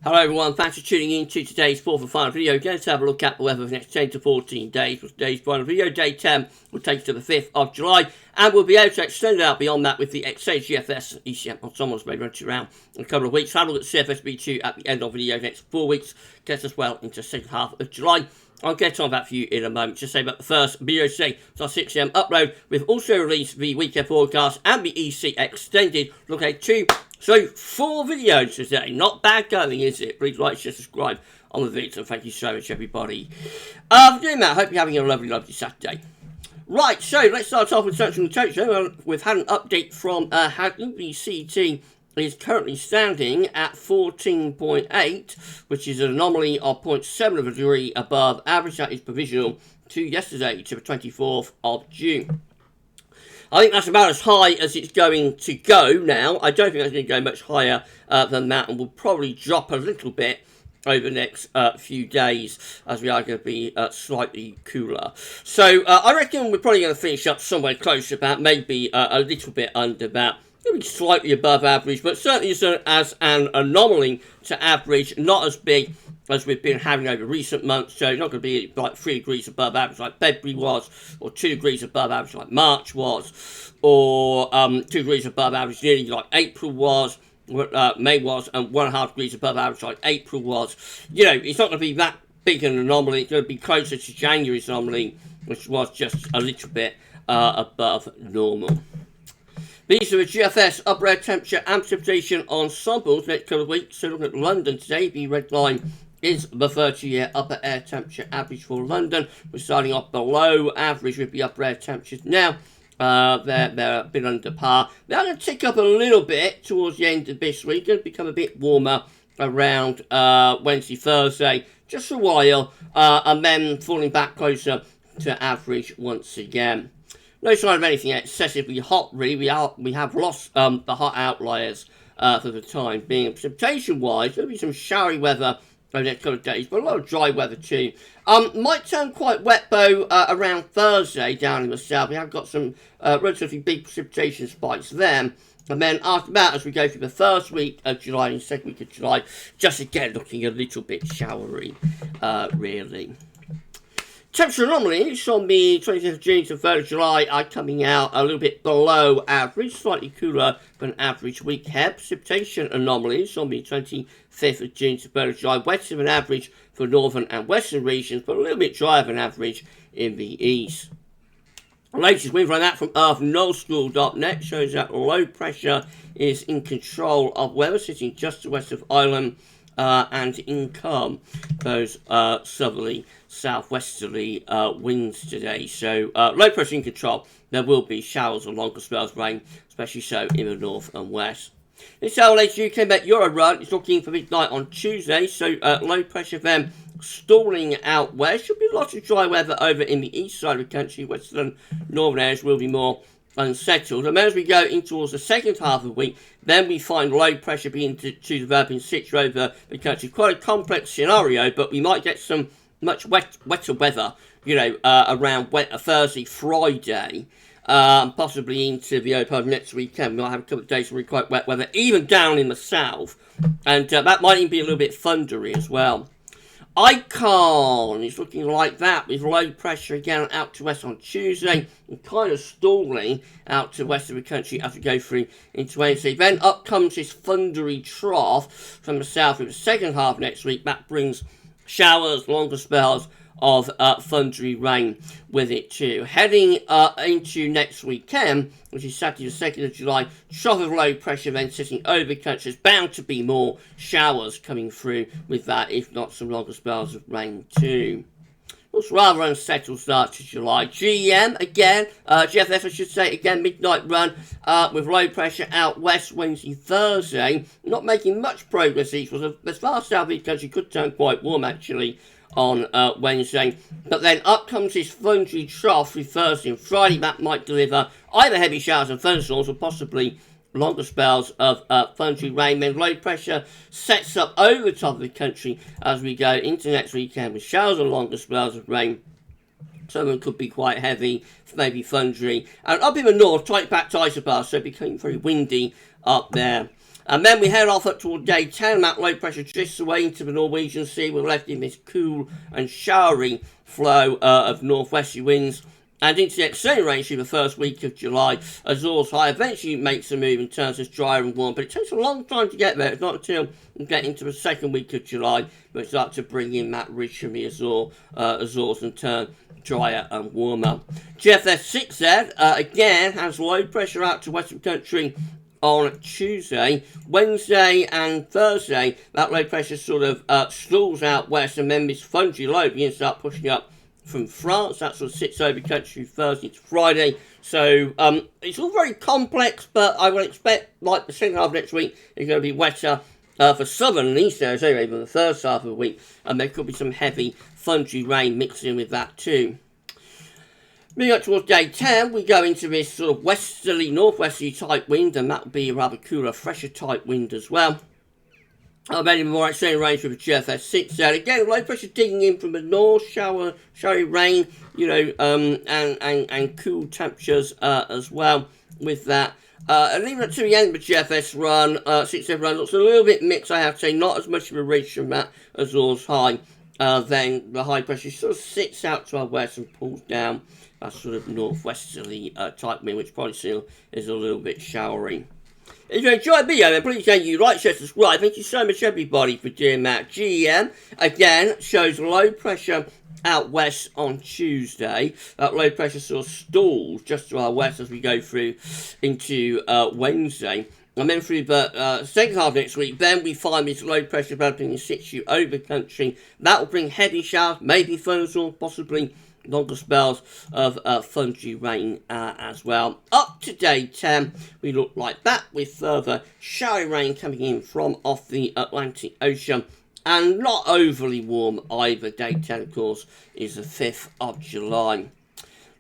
Hello everyone, thanks for tuning in to today's fourth and final video. We're going to have a look at the weather for the next 10 to 14 days. With today's final video, day 10, will take us to the 5th of July, and we'll be able to extend it out beyond that with the GFS and ECM ensembles maybe run around in a couple of weeks. Have a look at CFSB2 at the end of the video next 4 weeks, gets us well into the second half of July. I'll get on that for you in a moment. Just say about the first video today, it's our 6 AM upload. We've also released the weekend forecast and the EC extended. Look at 4 videos today. Not bad going, is it? Please like, share, subscribe on the video. Thank you so much, everybody. For doing that, I hope you're having a lovely Saturday. Right, so let's start off with Central Temperature. We've had an update from Hadley. The CT is currently standing at 14.8, which is an anomaly of 0.7 of a degree above average. That is provisional to yesterday, to the 24th of June. I think that's about as high as it's going to go now. I don't think that's going to go much higher than that, and will probably drop a little bit over the next few days, as we are going to be slightly cooler. So I reckon we're probably going to finish up somewhere close to that, maybe a little bit under that. Maybe slightly above average, but certainly as an anomaly to average, not as big as we've been having over recent months. So not going to be like 3 degrees above average like February was, or 2 degrees above average like March was, or 2 degrees above average nearly like April was, May was, and 1.5 degrees above average like April was. You know, it's not going to be that big an anomaly. It's going to be closer to January's anomaly, which was just a little bit above normal. These are the GFS upper air temperature and precipitation ensembles next couple of weeks. So looking at London today, the red line is the 30-year upper air temperature average for London. We're starting off below average with the upper air temperatures now. They're a bit under par. They're going to tick up a little bit towards the end of this week. Going to become a bit warmer around Wednesday, Thursday, just for a while, and then falling back closer to average once again. No sign of anything excessively hot, really. We have lost the hot outliers for the time being. Precipitation-wise, there'll be some showery weather over the next couple of days, but a lot of dry weather too. Might turn quite wet, though, around Thursday down in the south. We have got some relatively big precipitation spikes then. And then after that, as we go through the first week of July and second week of July, just again looking a little bit showery, really. Temperature anomalies on the 25th of June to 3rd of July are coming out a little bit below average, slightly cooler than average week ahead. Precipitation anomalies on the 25th of June to 3rd of July, wetter than average for northern and western regions, but a little bit drier than average in the east. The latest we've run out from earthnullschool.net shows that low pressure is in control of weather, sitting just to the west of Ireland. And in calm, those southerly, southwesterly winds today. So low pressure in control. There will be showers and longer spells of rain, especially so in the north and west. This our latest UK Met Euro run is looking for midnight on Tuesday. So low pressure then stalling out west. Should be lots of dry weather over in the east side of the country. Western northern areas will be more unsettled. And as we go in towards the second half of the week, then we find low pressure being to develop in situ over the country. Quite a complex scenario, but we might get some much wetter weather, you know, around Thursday, Friday, possibly into the open next weekend. We might have a couple of days of really quite wet weather, even down in the south, and that might even be a little bit thundery as well. Icon is looking like that with low pressure again out to west on Tuesday and kind of stalling out to west of the country as we go through into Wednesday. Then up comes this thundery trough from the south in the second half next week. That brings showers, longer spells of thundery rain with it too. Heading into next weekend, which is Saturday the 2nd of July, trough of low pressure then sitting over the country. There's bound to be more showers coming through with that, if not some longer spells of rain too. Looks rather unsettled start to July. GEM again, GFS I should say, again midnight run with low pressure out west Wednesday, Thursday. Not making much progress eastwards. As far south east country could turn quite warm actually on Wednesday, but then up comes this thundery trough with Thursday and Friday. That might deliver either heavy showers and thunderstorms or possibly longer spells of thundery rain. Then low pressure sets up over the top of the country as we go into next weekend with showers and longer spells of rain. Some of them could be quite heavy, maybe thundery. And up in the north, tight packed isobars, so it became very windy up there. And then we head off up toward day 10. That low pressure drifts away into the Norwegian Sea. We're left in this cool and showery flow of northwesterly winds. And into the extended range through the first week of July. Azores High eventually makes a move and turns us drier and warm, but it takes a long time to get there. It's not until we get into the second week of July we start to bring in that ridge from the Azores and turn drier and warmer. GFS 6 there, again, has low pressure out to western country on Tuesday. Wednesday and Thursday, that low pressure sort of stalls out west, and then this Thundery low begins to start pushing up from France. That sort of sits over country Thursday to Friday. So it's all very complex, but I would expect, like the second half of next week, it's going to be wetter for southern and east areas anyway than the first half of the week, and there could be some heavy Thundery rain mixed in with that too. Moving up towards day 10, we go into this sort of westerly, northwesterly type wind, and that will be a rather cooler, fresher type wind as well. Then more extended range with the GFS 6 there. Again, low pressure digging in from the north, showery rain, you know, and cool temperatures as well with that. And even up to the end of the GFS run, 6-7 run, looks a little bit mixed, I have to say, not as much of a ridge from that Azores High. Then the high pressure sort of sits out to our west and pulls down a sort of northwesterly type wind, which probably still is a little bit showery. If you enjoyed the video, then please don't you like, share, subscribe. Thank you so much, everybody, for doing that. GEM, again, shows low pressure out west on Tuesday. That low pressure sort of stalls just to our west as we go through into Wednesday. And then through the second half of next week, then we find this low pressure developing in situ over country. That will bring heavy showers, maybe thunderstorms, possibly longer spells of Thundery rain as well. Up to day 10, we look like that with further showery rain coming in from off the Atlantic Ocean, and not overly warm either. Day 10, of course, is the 5th of July.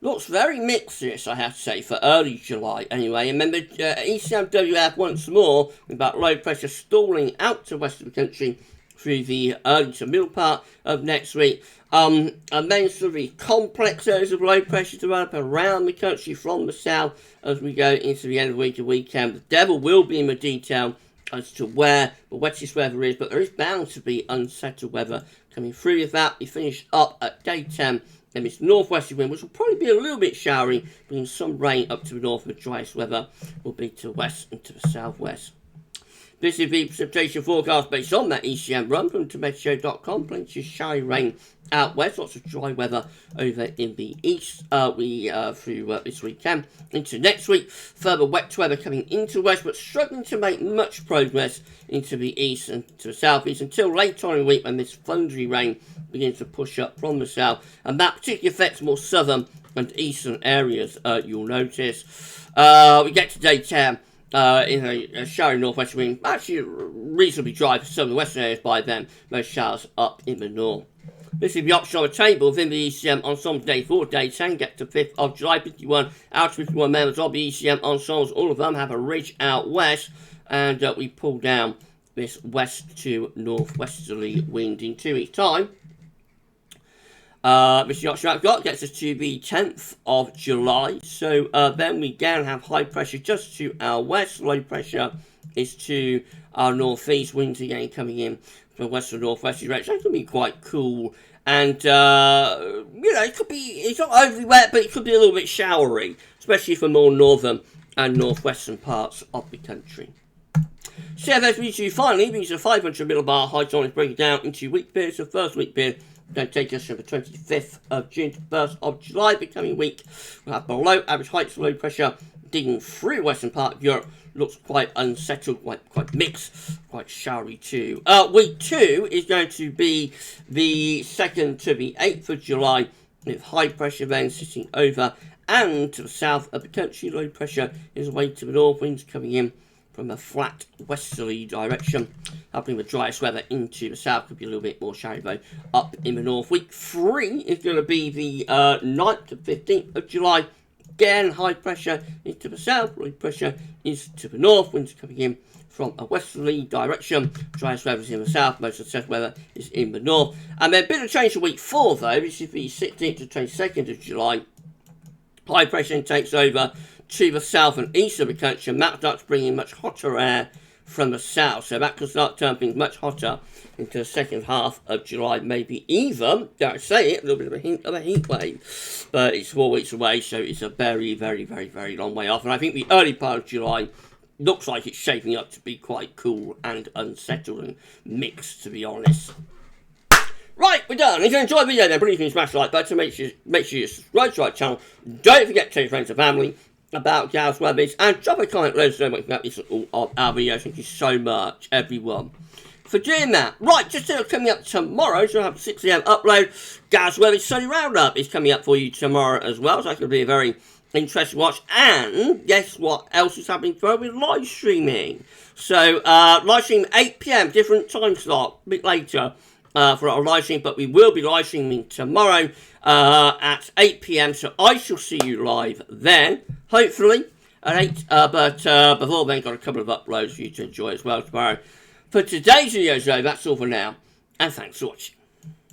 Looks very mixed, this, I have to say, for early July anyway. And remember, ECMWF once more with that low pressure stalling out to west of the country through the early to middle part of next week. And then sort of the complex areas of low pressure develop around the country from the south as we go into the end of the week and weekend. The devil will be in the detail as to where the wettest weather is, but there is bound to be unsettled weather coming through with that. We finish up at day 10, and this northwesterly wind, which will probably be a little bit showery, bringing some rain up to the north. The driest weather will be to the west and to the southwest. This is the precipitation forecast based on that ECM run from TomatoShow.com. Plenty of showery rain out west, lots of dry weather over in the east through this weekend. Into next week, further wet weather coming into west, but struggling to make much progress into the east and to the southeast until later on in the week when this Thundery rain begins to push up from the south, and that particularly affects more southern and eastern areas, you'll notice. We get to day 10. In a showery northwest wind, actually reasonably dry for some of the western areas by then, most showers up in the north. This is the option on the table within the ECM ensemble day 4, day 10, get to 5th of July, 51 out of 51 members of the ECM ensembles, all of them have a ridge out west, and we pull down this west to northwesterly wind in 2 weeks' time. This option I've got gets us to the 10th of July, so then we again have high pressure just to our west, low pressure is to our northeast, winds again coming in from west and northwest direction. It can be quite cool, and you know, it could be, it's not overly wet, but it could be a little bit showery, especially for more northern and northwestern parts of the country. CFS reaches finally reaches a 500 millibar high tonic, breaking down into week periods. The first week period going to take us from the 25th of June to the 1st of July. Becoming week, we'll have below average heights, low pressure digging through the western part of Europe. Looks quite unsettled, quite mixed, quite showery too. Week 2 is going to be the 2nd to the 8th of July, with high pressure then sitting over and to the south of the country. Low pressure is away to the north, winds coming in from a flat westerly direction, helping the driest weather into the south. Could be a little bit more showery though up in the north. Week 3 is going to be the 9th to 15th of July. Again, high pressure is to the south, low pressure is to the north, winds coming in from a westerly direction. Driest weather is in the south, most of the settled weather is in the north. And then a bit of change for week 4 though, which is the 16th to 22nd of July. High pressure then takes over to the south and east of the country, and that starts bringing much hotter air from the south. So that could start turning things much hotter into the second half of July, maybe even, dare I say it, a little bit of a hint of a heat wave. But it's 4 weeks away, so it's a very, very, very, very long way off. And I think the early part of July looks like it's shaping up to be quite cool and unsettled and mixed, to be honest. Right, we're done. If you enjoyed the video, then please smash the like button. Make sure you subscribe to our channel. Don't forget to tell your friends and family about GavsWeatherVids, and drop a comment, let us know what you think about all of our videos. Thank you so much, everyone, for doing that. Right, just coming up tomorrow, so I have a 6 AM upload. GavsWeatherVids Sunny Roundup is coming up for you tomorrow as well, so that's going to be a very interesting watch. And guess what else is happening for with live streaming? So, live stream 8 PM, different time slot, a bit later. For our live stream, but we will be live streaming tomorrow at 8 PM, so I shall see you live then, hopefully, at 8, but before then, got a couple of uploads for you to enjoy as well tomorrow. For today's video, though, that's all for now, and thanks for watching.